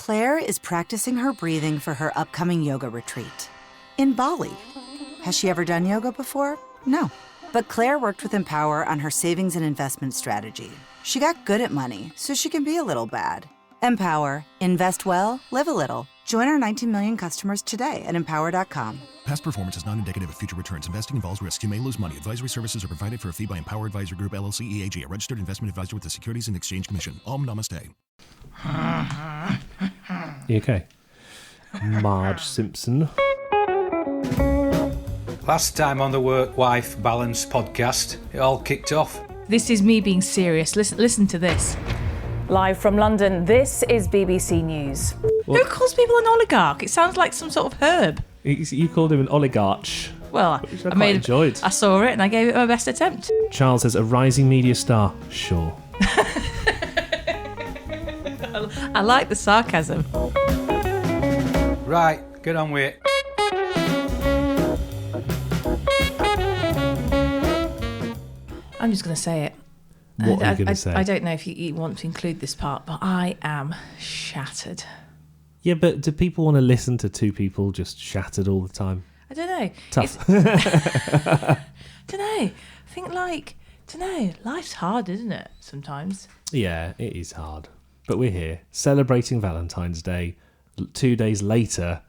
Claire is practicing her breathing for her upcoming yoga retreat in Bali. Has she ever done yoga before? No. But Claire worked with Empower on her savings and investment strategy. She got good at money, so she can be a little bad. Empower. Invest well, live a little. Join our 19 million customers today at empower.com. Past performance is not indicative of future returns. Investing involves risks. You may lose money. Advisory services are provided for a fee by Empower Advisor Group, LLC, EAG, a registered investment advisor with the Securities and Exchange Commission. Om Namaste. You okay? Marge Simpson. Last time on the Work-Wife Balance podcast, it all kicked off. This is me being serious. Listen to this. Live from London, this is BBC News. Who calls people an oligarch? It sounds like some sort of herb. You called him an oligarch. Well, Which I quite enjoyed. I saw it and I gave it my best attempt. Charles says, a rising media star. Sure. I like the sarcasm. Right, get on with it. I'm just going to say it. What are you going to say? I don't know if you want to include this part, but I am shattered. Yeah, but do people want to listen to two people just shattered all the time? I don't know. Tough. Don't know. I think life's hard, isn't it, sometimes? Yeah, it is hard. But we're here, celebrating Valentine's Day 2 days later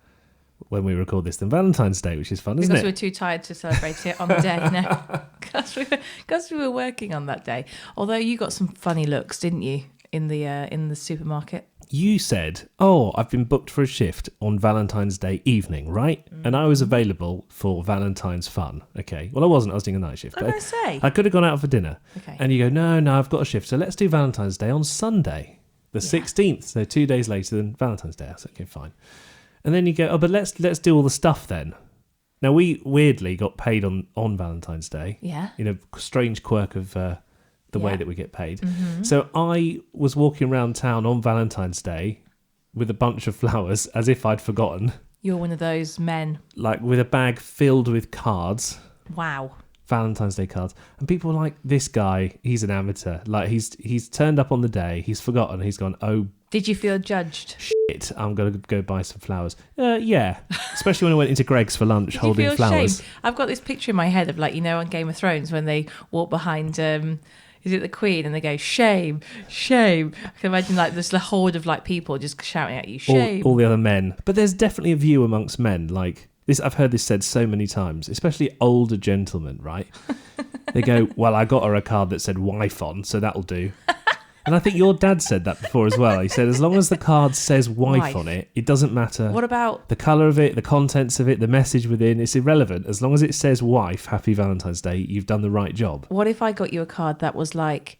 when we record this than Valentine's Day, which is fun, isn't it? Because we're too tired to celebrate it on the day now. Because we were working on that day. Although you got some funny looks, didn't you, in the supermarket? You said, oh, I've been booked for a shift on Valentine's Day evening, right? And I was available for Valentine's fun. Okay. Well, I wasn't. I was doing a night shift. What did I say? I could have gone out for dinner. Okay. And you go, no, I've got a shift. So let's do Valentine's Day on Sunday, the 16th. So 2 days later than Valentine's Day. I said, okay, fine. And then you go, oh, but let's do all the stuff then. Now, we weirdly got paid on Valentine's Day. Yeah. In a strange quirk of the way that we get paid. Mm-hmm. So I was walking around town on Valentine's Day with a bunch of flowers as if I'd forgotten. You're one of those men. Like with a bag filled with cards. Wow. Valentine's Day cards. And people were like, this guy, he's an amateur. Like he's turned up on the day, he's forgotten, he's gone, oh, did you feel judged? shit, I'm going to go buy some flowers. Yeah. Especially when I went into Greg's for lunch Did holding you feel flowers. Shame? I've got this picture in my head of, like, you know, on Game of Thrones when they walk behind, is it the Queen? And they go, shame, shame. I can imagine like this horde of like people just shouting at you, shame. All the other men. But there's definitely a view amongst men, like this. I've heard this said so many times, especially older gentlemen, right? They go, well, I got her a card that said wife on, so that'll do. And I think your dad said that before as well. He said, as long as the card says wife on it, it doesn't matter. What about the colour of it, the contents of it, the message within? It's irrelevant. As long as it says wife, happy Valentine's Day, you've done the right job. What if I got you a card that was like,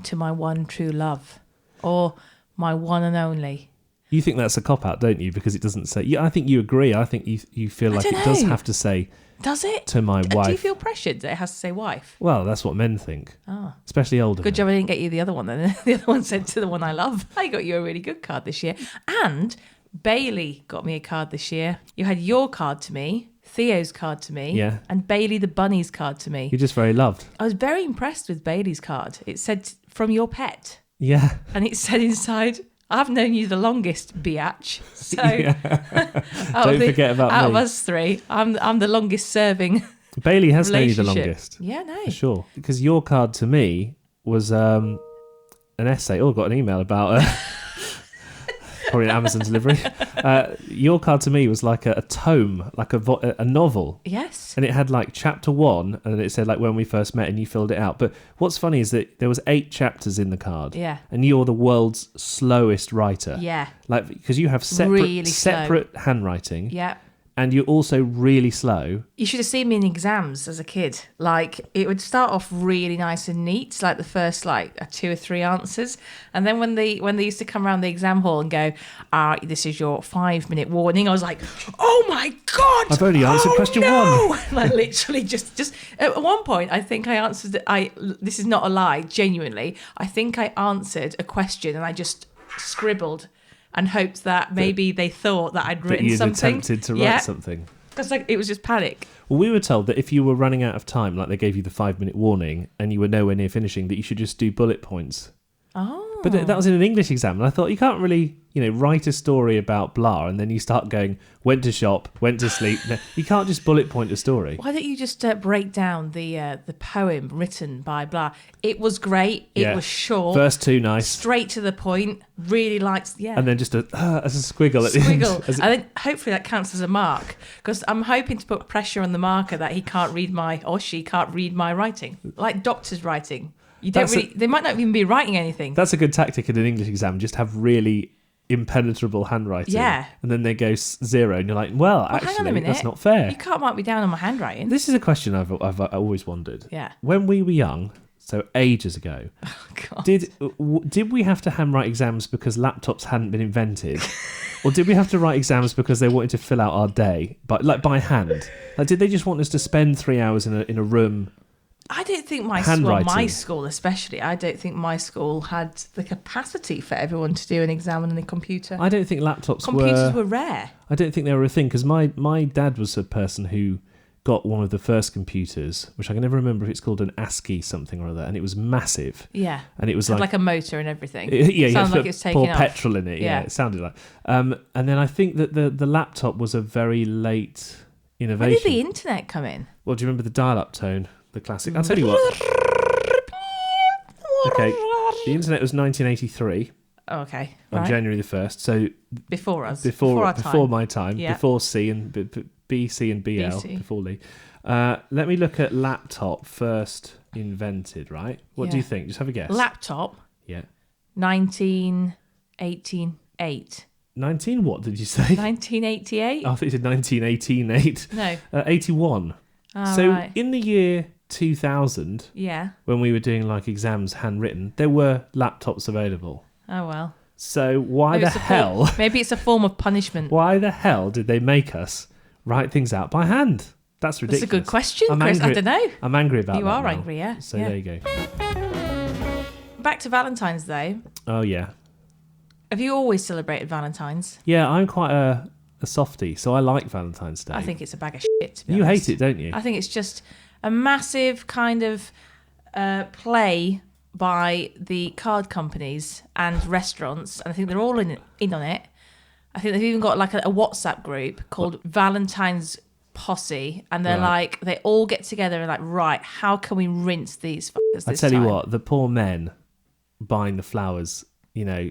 to my one true love, or my one and only? You think that's a cop-out, don't you? Because it doesn't say... Yeah, I think you agree. I think you feel like it does have to say... Does it? To my wife. Do you feel pressured that it has to say wife? Well, that's what men think. Oh. Especially older Good men. job I didn't get you the other one then. The other one said to the one I love. I got you a really good card this year. And Bailey got me a card this year. You had your card to me, Theo's card to me, Yeah. and Bailey the bunny's card to me. You're just very loved. I was very impressed with Bailey's card. It said, from your pet. Yeah. And it said inside... I've known you the longest, biatch. So, Don't forget about out me. of us three, I'm the longest serving. Bailey has known you the relationship. longest. Yeah, no. For sure. Because your card to me was an essay. Oh, I got an email about... probably an Amazon delivery. Your card to me was like a tome, like a novel. Yes. And it had like chapter 1, and it said like when we first met, and you filled it out. But what's funny is that there was 8 chapters in the card. Yeah. And you're the world's slowest writer. Yeah. Like, because you have Really separate handwriting. Yeah. And you're also really slow. You should have seen me in exams as a kid. Like, it would start off really nice and neat, like the first 2 or 3 answers, and then when they used to come around the exam hall and go, this is your 5-minute warning, I was like, oh my god, I've only answered question 1. And I literally just at one point, I think I answered. This is not a lie, genuinely. I think I answered a question and I just scribbled and hoped that maybe they thought that I'd written something. Attempted to write something. Because it was just panic. Well, we were told that if you were running out of time, like they gave you the 5-minute warning, and you were nowhere near finishing, that you should just do bullet points. Oh. But that was in an English exam, and I thought you can't really, write a story about blah, and then you start going, went to shop, went to sleep. No, you can't just bullet point a story. Why don't you just break down the poem written by blah? It was great. It was short. Verse 2, nice. Straight to the point. Really liked, And then just as a squiggle at the end. And then hopefully that counts as a mark, because I'm hoping to put pressure on the marker that he can't read or she can't read my writing, like doctors' writing. They might not even be writing anything. That's a good tactic in an English exam. Just have really impenetrable handwriting. Yeah. And then they go 0, and you're like, well hang on a actually, minute. that's not fair. You can't mark me down on my handwriting. This is a question I've always wondered. Yeah. When we were young, so ages ago, God. did we have to handwrite exams because laptops hadn't been invented? Or did we have to write exams because they wanted to fill out our day, by hand? Like, did they just want us to spend 3 hours in a room? I don't think my school especially, I don't think my school had the capacity for everyone to do an exam on a computer. I don't think computers were rare. I don't think they were a thing, because my dad was a person who got one of the first computers, which I can never remember if it's called an ASCII something or other, and it was massive. Yeah. And it was like a motor and everything. Yeah, sounded like it was taking pour off. petrol in it. Yeah, it sounded like. And then I think that the laptop was a very late innovation. When did the internet come in? Well, do you remember the dial-up tone? The classic. I'll tell you what. Okay, the internet was 1983. Oh, okay. On January the 1st. So before us. Before our time. Before my time. Yeah. Before C and B, C and BL. BC. Before Leigh. Let me look at laptop first invented, right? What do you think? Just have a guess. Laptop. Yeah. 1988. 19 what did you say? 1988? I thought you said 1918. No. 81. Oh, so right. in the year 2000, Yeah. when we were doing like exams handwritten, there were laptops available. Oh, well. So maybe maybe it's a form of punishment. Why the hell did they make us write things out by hand? That's ridiculous. That's a good question, Chris. I don't know. I'm angry about that. You are now. angry, yeah. So there you go. Back to Valentine's Day. Oh, yeah. Have you always celebrated Valentine's? Yeah, I'm quite a softie, so I like Valentine's Day. I think it's a bag of shit, to be You honest. hate it, don't you? I think it's just a massive kind of play by the card companies and restaurants, and I think they're all in on it. I think they've even got like a WhatsApp group called Valentine's Posse, and they're like, they all get together and like, right, how can we rinse these fuckers this I tell you time? what, the poor men buying the flowers,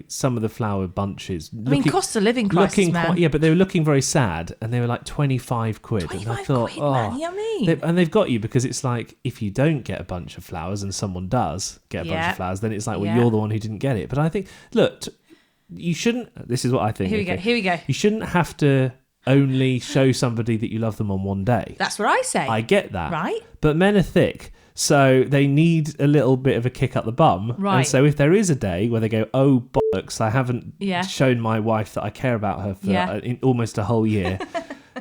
some of the flower bunches. Cost of living crisis, man. But they were looking very sad, and they were like 25 quid. 25 and I thought, quid, man, you know what I mean? And they've got you, because it's like, if you don't get a bunch of flowers and someone does get a bunch of flowers, then it's like, well, you're the one who didn't get it. But I think, look, you shouldn't, this is what I think. Here we go. You shouldn't have to only show somebody that you love them on one day. That's what I say. I get that. Right. But men are thick, so they need a little bit of a kick up the bum. Right. And so if there is a day where they go, oh, bollocks, I haven't Yeah. shown my wife that I care about her for Yeah. almost a whole year,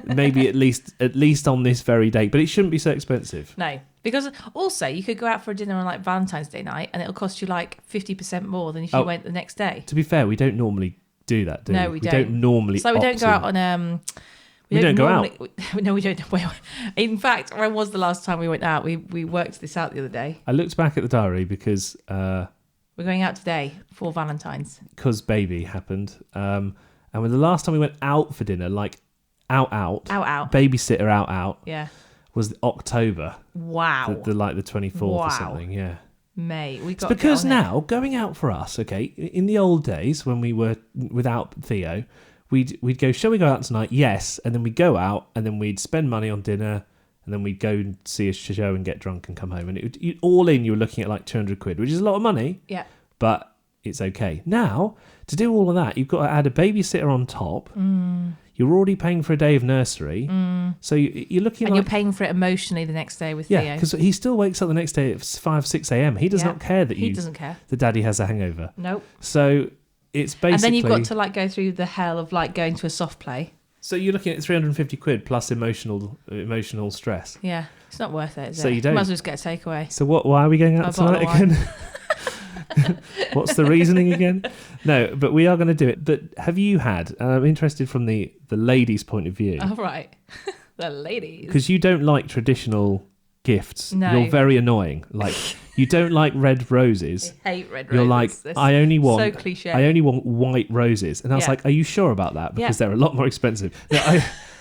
maybe at least on this very date. But it shouldn't be so expensive. No, because also you could go out for a dinner on like Valentine's Day night, and it'll cost you like 50% more than if you went the next day. To be fair, we don't normally do that, do we? No, we don't. We don't normally. So we don't go out on We don't go out. No, we don't. In fact, when was the last time we went out? We worked this out the other day. I looked back at the diary because We're going out today for Valentine's. Because baby happened. And when the last time we went out for dinner, like out, babysitter out, Yeah. was October. Wow. The 24th or something, yeah. Mate, we got. It's because now going out for us, okay. In the old days when we were without Theo, we'd go, shall we go out tonight? Yes, and then we'd go out, and then we'd spend money on dinner, and then we'd go and see a show and get drunk and come home, and all in, you were looking at like 200 quid, which is a lot of money. Yeah. But it's okay. Now, to do all of that, you've got to add a babysitter on top. You're already paying for a day of nursery. So you're looking and like... you're paying for it emotionally the next day with Yeah, Theo. because he still wakes up the next day at 5, 6 a.m. He does not care that He doesn't care. the daddy has a hangover. Nope. So it's basically... And then you've got to like go through the hell of like going to a soft play. So you're looking at 350 quid plus emotional stress. Yeah. It's not worth it, is So it? you don't... Might as well just get a takeaway. So why are we going out A bottle tonight of wine. again? What's the reasoning again? No, but we are going to do it. But have you had... I'm interested from the ladies' point of view. Oh, right. The ladies. Because you don't like traditional gifts. No. You're very annoying. Like, you don't like red roses. I hate red roses. You're like, They're I only want so cliche. I only want white roses. And I was Yeah. like, are you sure about that? Because Yeah. they're a lot more expensive. No,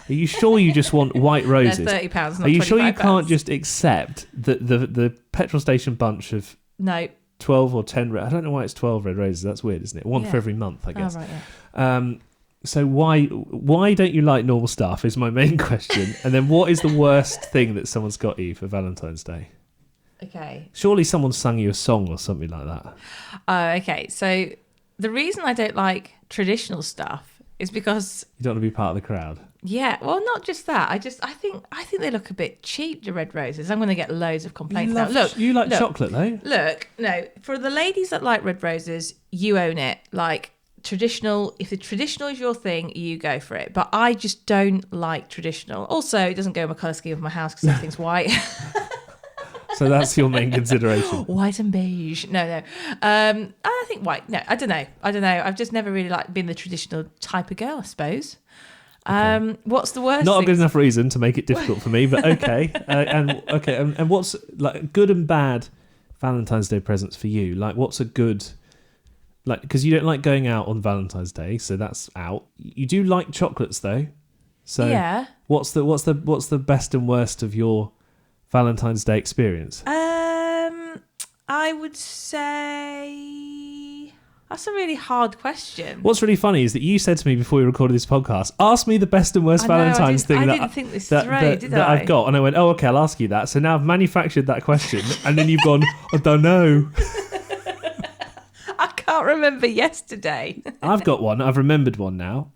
are you sure you just want white roses? They're £30, not Are you sure you £25? can't just accept the petrol station bunch of No. 12 or 10 I don't know why it's 12 red roses. That's weird, isn't it? One Yeah. for every month, I guess. Oh, right, yeah. So why don't you like normal stuff is my main question. And then what is the worst thing that someone's got you for Valentine's Day? Okay. Surely someone sung you a song or something like that. Oh, okay. So the reason I don't like traditional stuff is because, You don't want to be part of the crowd. yeah, well, not just that. I think they look a bit cheap, the red roses. I'm going to get loads of complaints now. Look, you like look, chocolate though. Look, no, for the ladies that like red roses, you own it. Like traditional, if the traditional is your thing, you go for it. But I just don't like traditional. Also, it doesn't go in my colour scheme of my house because everything's white. So that's your main consideration. White and beige. No. I think white. No, I don't know. I've just never really like been the traditional type of girl, I suppose. What's the worst? Not a thing? good enough reason to make it difficult for me, but okay. And what's like good and bad Valentine's Day presents for you? Like, what's a good, like, because you don't like going out on Valentine's Day, so that's out. You do like chocolates though, so Yeah. What's the best and worst of your Valentine's Day experience? I would say that's a really hard question. What's really funny is that you said to me before we recorded this podcast, ask me the best and worst I know, Valentine's I thing didn't think this through, did that I? I've got. And I went, oh, okay, I'll ask you that. So now I've manufactured that question. And then you've gone, I don't know. I can't remember yesterday. I've got one. I've remembered one now.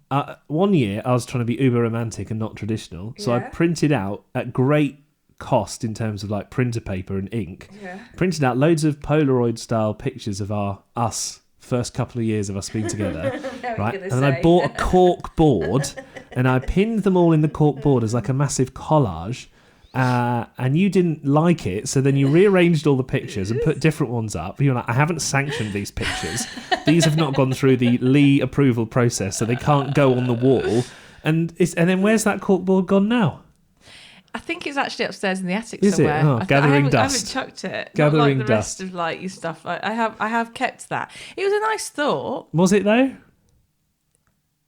One year I was trying to be uber romantic and not traditional. So I Yeah. printed out at great cost in terms of like printer paper and ink. Printed out loads of Polaroid style pictures of us first couple of years of us being together, right? And then I bought a cork board and I pinned them all in the cork board as like a massive collage. And you didn't like it, so then you rearranged all the pictures and put different ones up. You're like, I haven't sanctioned these pictures. These have not gone through the Leigh approval process, so they can't go on the wall. And then where's that cork board gone now? I think it's actually upstairs in the attic Is it? somewhere. Oh, gathering I dust. haven't chucked it. Gathering Not like the dust. rest of like your stuff. I have kept that. It was a nice thought. Was it though?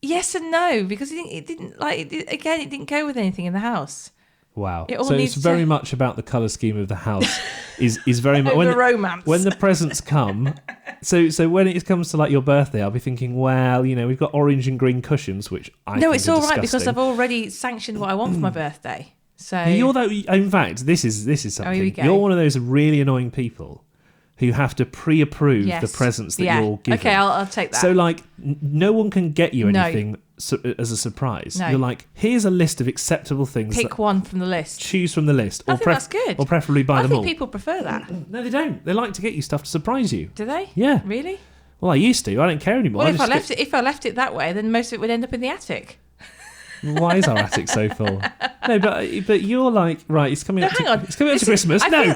Yes and no, because it didn't go with anything in the house. Wow. It all So needs it's very to- much about the colour scheme of the house. is very much Over romance. when the presents come. So when it comes to like your birthday, I'll be thinking, well, you know, we've got orange and green cushions, which I No, think it's are all right because disgusting. I've already sanctioned what I want for my birthday. So You're that. In fact, this is something. here we go. You're one of those really annoying people who have to pre-approve Yes. the presents that Yeah. you're given. Okay, I'll take that. So like, no one can get you No. anything as a surprise. No. You're like, here's a list of acceptable things. Pick that- one from the list. Choose from the list, I think that's good. or preferably buy I them think all. people prefer that. No, they don't. They like to get you stuff to surprise you. Do they? Yeah. Really? Well, I used to. I don't care anymore. Well, I just if I left it that way, then most of it would end up in the attic. Why is our attic so full? No, but you're like, right, it's coming No, up hang to, on. it's coming up to This is- Christmas. I No.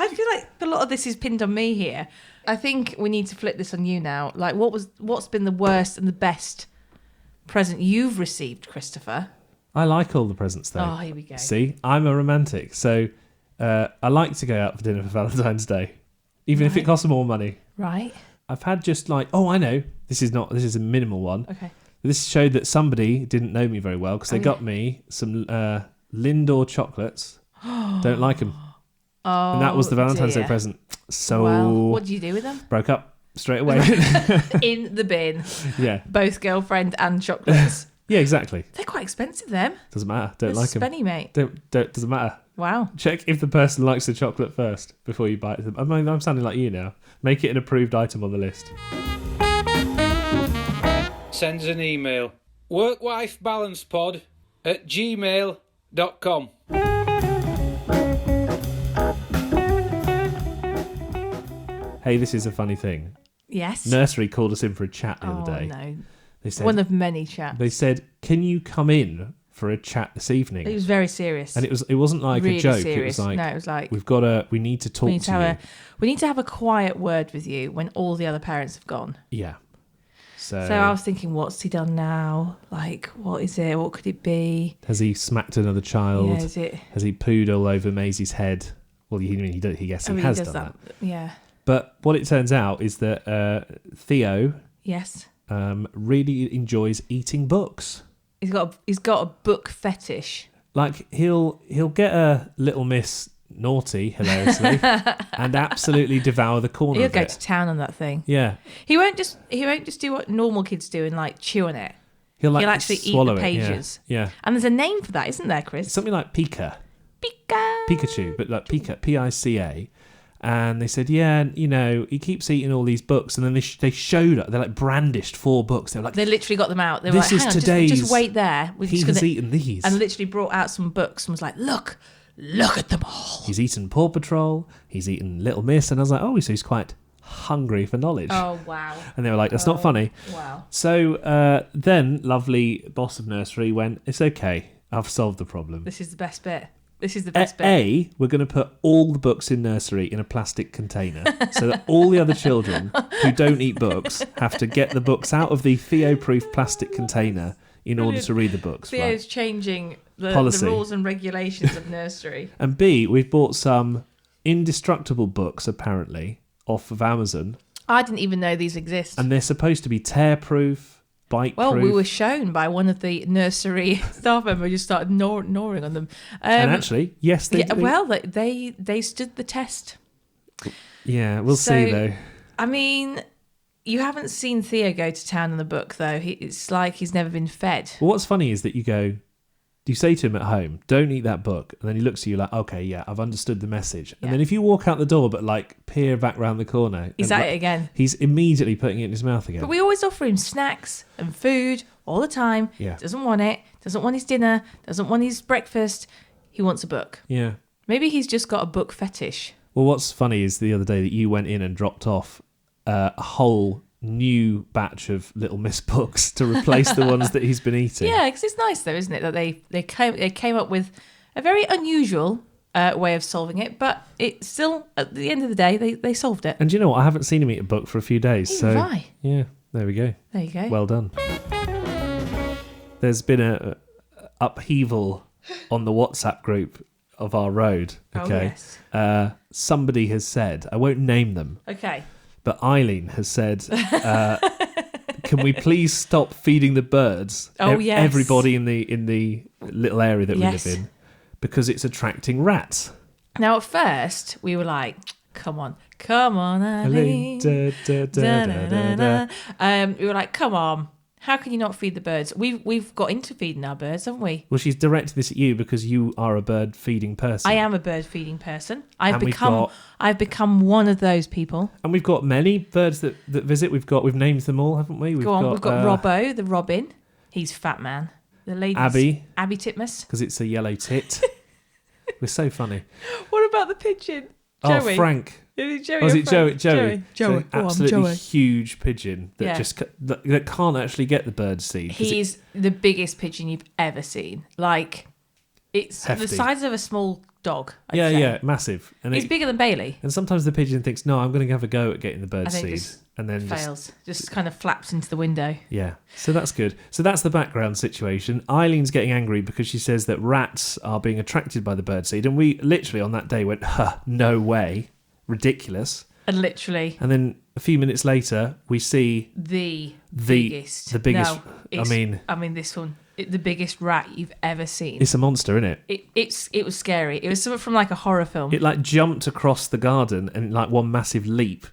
feel like a lot of this is pinned on me here. I think we need to flip this on you now. Like, what's been the worst and the best present you've received, Christopher? I like all the presents though. Oh, here we go. See, I'm a romantic, so I like to go out for dinner for Valentine's Day, even if it costs more money. Right. I've had just like, oh, I know, this is a minimal one. Okay. This showed that somebody didn't know me very well because they yeah. got me some Lindor chocolates. Don't like them. Oh, And that was the Valentine's Day dear. present. So Well, what did you do with them? broke up straight away. In the bin. Yeah. Both girlfriend and chocolates. Yeah, exactly. They're quite expensive, them. Doesn't matter. Don't They're like them. spenny, mate. Doesn't matter. Wow. Check if the person likes the chocolate first before you bite them. I'm sounding like you now. Make it an approved item on the list. Sends an email. workwifebalancepod@gmail.com. Hey, this is a funny thing. Yes. Nursery called us in for a chat the Oh, other day. no. They said, One of many chats. they said, can you come in for a chat this evening? It was very serious. And it wasn't like really a joke. serious. It was like, No, it was like, we need to talk we need to to you. we need to have a quiet word with you when all the other parents have gone. Yeah. So, I was thinking, what's he done now? Like, what is it? What could it be? has he smacked another child? Yeah, is it? Has he pooed all over Maisie's head? Well, he does. He I mean, has he does done that. Yeah. But what it turns out is that Theo Yes. really enjoys eating books. He's got a book fetish. Like he'll get a Little Miss naughty hilariously and absolutely devour the corner He'll of go it. to town on that thing. Yeah. He won't just do what normal kids do and like chew on it. He'll actually eat swallow the it, yeah. pages. Yeah. And there's a name for that, isn't there, Chris? It's something like Pika. Pika. Pikachu, but like Pika, P-I-C-A. And they said, yeah, you know, he keeps eating all these books. And then they showed up. They like brandished 4 books. They were like, They literally got them out. They were This like, is hang on, today's- just wait there. We're he just has gonna... eaten these. And literally brought out some books and was like, look at them all. He's eaten Paw Patrol. He's eaten Little Miss. And I was like, oh, so he's quite hungry for knowledge. Oh, wow. And they were like, that's not funny. Wow. So then lovely boss of nursery went, it's okay. I've solved the problem. This is the best bit. This is the best bit. A, we're going to put all the books in nursery in a plastic container so that all the other children who don't eat books have to get the books out of the Theo-proof plastic container in order to read the books. Theo's Right? changing the Policy. rules and regulations of nursery. And B, we've bought some indestructible books, apparently, off of Amazon. I didn't even know these exist. And they're supposed to be tear-proof, bite-proof. Well, we were shown by one of the nursery staff members who just started gnawing on them. And actually, yes, they do. Well, they stood the test. Yeah, we'll So, see, though. I mean, you haven't seen Theo go to town on the book, though. It's like he's never been fed. Well, what's funny is that you say to him at home, don't eat that book. And then he looks at you like, okay, yeah, I've understood the message. And Yeah. then if you walk out the door but like peer back round the corner. He's and, at like, it again. He's immediately putting it in his mouth again. But we always offer him snacks and food all the time. Yeah. Doesn't want it. Doesn't want his dinner. Doesn't want his breakfast. He wants a book. Yeah. Maybe he's just got a book fetish. Well, what's funny is the other day that you went in and dropped off a whole new batch of Little Miss books to replace the ones that he's been eating. Yeah, because it's nice though, isn't it, that they came up with a very unusual way of solving it, but it still, at the end of the day, they solved it. And do you know what? I haven't seen him eat a book for a few days. Neither So have I. yeah, there we go. There you go. Well done. There's been a upheaval on the WhatsApp group of our road. Okay. Oh, yes. Somebody has said, I won't name them, Okay. but Eileen has said, can we please stop feeding the birds? Oh, yes. Everybody in the little area that Yes. we live in, because it's attracting rats. Now, at first, we were like, come on, Eileen. Da, da, da, da, da, da. We were like, come on, how can you not feed the birds? We've got into feeding our birds, haven't we? Well, she's directed this at you because you are a bird feeding person. I am a bird feeding person. And I've become one of those people. And we've got many birds that visit. We've named them all, haven't we? We've got Robbo, the robin. He's fat man. The lady Abby Titmus. because it's a yellow tit. We're so funny. What about the pigeon? Joey. Oh, Frank. Is it Joey? Oh, is or it Frank? Joey? Joey. So absolutely Joey. huge pigeon that Yeah. that can't actually get the bird seed. 'cause He's the biggest pigeon you've ever seen. Like, it's Hefty. the size of a small dog. I'd yeah, say. yeah, massive. And He's bigger than Bailey. And sometimes the pigeon thinks, no, I'm going to have a go at getting the bird And then seed, just and then Fails. Just kind of flaps into the window. yeah. So that's good. So that's the background situation. Eileen's getting angry because she says that rats are being attracted by the bird seed, and we literally on that day went, huh, no way, ridiculous. And literally, And then a few minutes later, we see the biggest. the biggest. No, I mean, this one. The biggest rat you've ever seen. it's a monster, isn't it? It was scary. It was something from like a horror film. It like jumped across the garden and like one massive leap,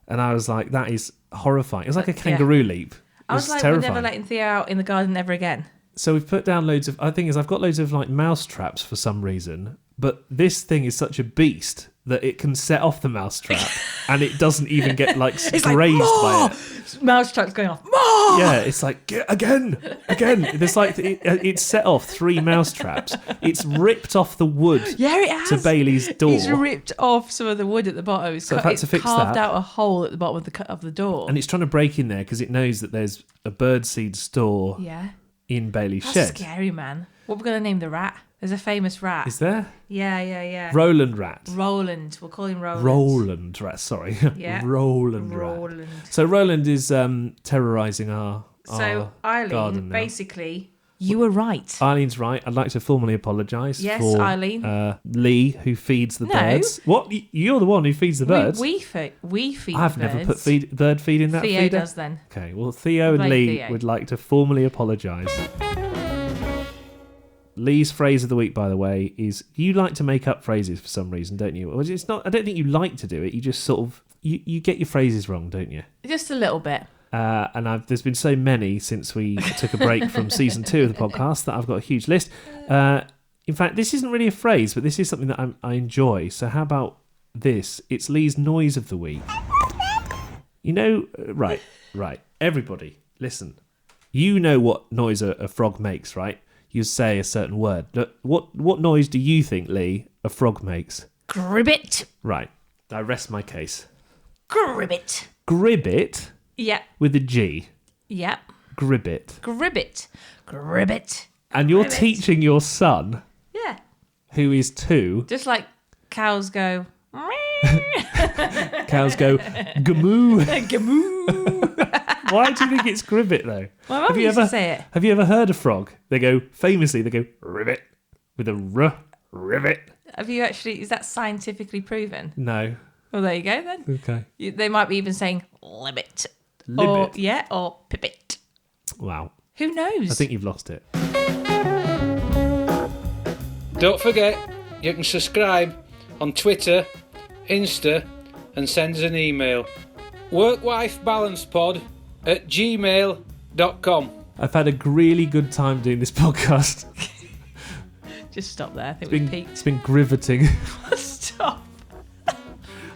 and I was like, that is horrifying. It was like a kangaroo leap. It I was like, terrifying. we're never letting Theo out in the garden ever again. So we've put down loads of. I think I've got loads of like mouse traps for some reason, but this thing is such a beast that it can set off the mouse trap, and it doesn't even get like It's grazed by it. Mousetrap's going off. More! Yeah, it's like again. There's like it's set off 3 mouse traps. It's ripped off the wood Yeah, it has. to Bailey's door, It's ripped off some of the wood at the bottom. So I've had to fix carved that. out a hole at the bottom of the door. and it's trying to break in there because it knows that there's a birdseed store Yeah. in Bailey's That's shed. scary, man. What we're going to name the rat? There's a famous rat. Is there Yeah. Roland rat? Roland. We'll call him Roland. Roland rat. Sorry, Yeah. Roland rat. Roland. So Roland is terrorising our So Eileen garden now. basically You were right. Eileen's right. I'd like to formally apologise Yes, for Eileen. Leigh, who feeds the No. birds. What? You're the one who feeds the birds? We feed I've the never birds. put bird feed in that Theo feeder. does then. Okay, well, Theo and Blame Leigh Theo. would like to formally apologise. Lee's phrase of the week, by the way, is you like to make up phrases for some reason, don't you? Well, it's not. I don't think you like to do it. You just sort of you get your phrases wrong, don't you? Just a little bit. And there's been so many since we took a break from season 2 of the podcast that I've got a huge list. In fact, this isn't really a phrase, but this is something that I enjoy. So how about this? It's Lee's noise of the week. You know, right. Everybody, listen. You know what noise a frog makes, right? You say a certain word. What noise do you think, Leigh, a frog makes? Gribbit. Right. I rest my case. Gribbit. Gribbit Yep. with a G. Yep. Gribbit. Gribbit. Gribbit. And you're Gribbit. teaching your son, Yeah. who is 2, Just like cows go. cows go, gamoo. Gamoo. Why do you think it's gribbit, though? My mum used to say it. Have you ever heard a frog? They go ribbit, with a r, ribbit. Have you actually? Is that scientifically proven? No. Well, there you go then. Okay. They might be even saying libbit. Or, Libbit. or pippit. Wow. Who knows? I think you've lost it. Don't forget, you can subscribe on Twitter, Insta, and send us an email. work-life-balance-pod@gmail.com. I've had a really good time doing this podcast. Just stop there. I think we peaked. It's been riveting. Stop.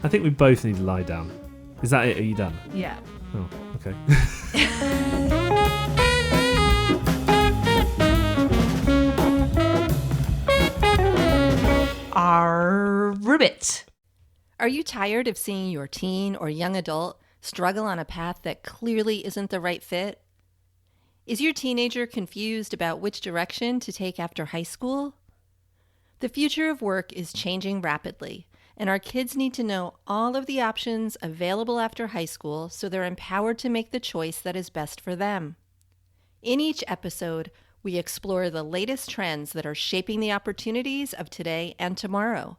I think we both need to lie down. Is that it? Are you done? Yeah. Oh, okay. Ribbit. Are you tired of seeing your teen or young adult struggle on a path that clearly isn't the right fit? Is your teenager confused about which direction to take after high school? The future of work is changing rapidly, and our kids need to know all of the options available after high school so they're empowered to make the choice that is best for them. In each episode, we explore the latest trends that are shaping the opportunities of today and tomorrow.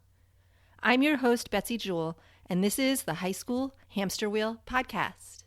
I'm your host, Betsy Jewell, and this is the High School Hamster Wheel Podcast.